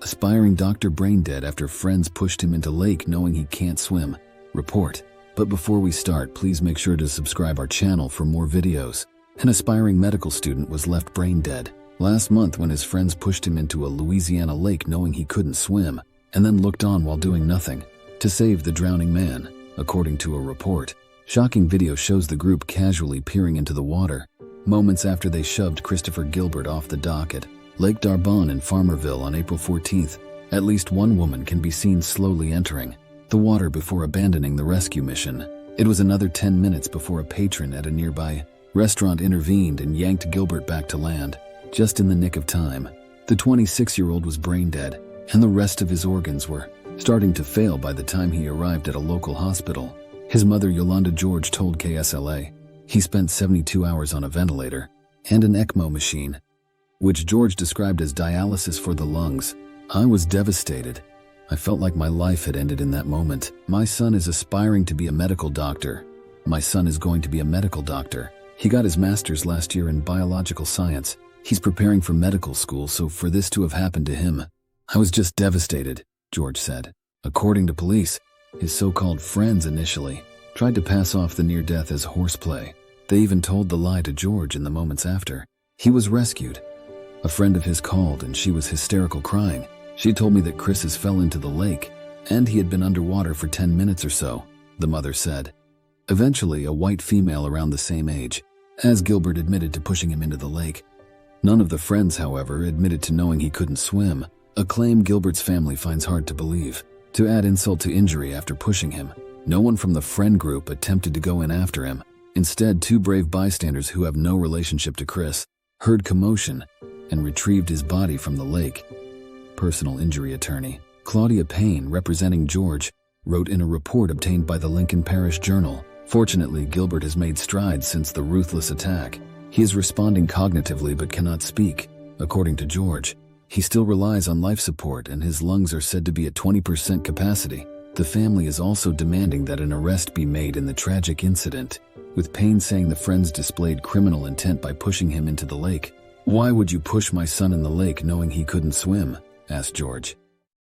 Aspiring doctor brain dead after friends pushed him into lake knowing he can't swim. Report. But before we start, please make sure to subscribe our channel for more videos. An aspiring medical student was left brain dead last month when his friends pushed him into a Louisiana lake knowing he couldn't swim, and then looked on while doing nothing to save the drowning man, according to a report. Shocking video shows the group casually peering into the water moments after they shoved Christopher Gilbert off the dock at Lake Darbonne in Farmerville on April 14th. At least one woman can be seen slowly entering the water before abandoning the rescue mission. It was another 10 minutes before a patron at a nearby restaurant intervened and yanked Gilbert back to land, just in the nick of time. The 26-year-old was brain dead, and the rest of his organs were starting to fail by the time he arrived at a local hospital. His mother, Yolanda George, told KSLA he spent 72 hours on a ventilator and an ECMO machine, which George described as dialysis for the lungs. I was devastated. I felt like my life had ended in that moment. My son is aspiring to be a medical doctor. My son is going to be a medical doctor. He got his master's last year in biological science. He's preparing for medical school, so for this to have happened to him, I was just devastated, George said. According to police, his so-called friends initially tried to pass off the near death as horseplay. They even told the lie to George in the moments after he was rescued. A friend of his called and she was hysterical crying. She told me that Chris fell into the lake and he had been underwater for 10 minutes or so, the mother said. Eventually, a white female around the same age as Gilbert admitted to pushing him into the lake. None of the friends, however, admitted to knowing he couldn't swim, a claim Gilbert's family finds hard to believe. To add insult to injury after pushing him, no one from the friend group attempted to go in after him. Instead, two brave bystanders who have no relationship to Chris heard commotion and retrieved his body from the lake. Personal injury attorney Claudia Payne, representing George, wrote in a report obtained by the Lincoln Parish Journal. Fortunately, Gilbert has made strides since the ruthless attack. He is responding cognitively but cannot speak. According to George, he still relies on life support and his lungs are said to be at 20% capacity. The family is also demanding that an arrest be made in the tragic incident, with Payne saying the friends displayed criminal intent by pushing him into the lake. "Why would you push my son in the lake knowing he couldn't swim?" asked George.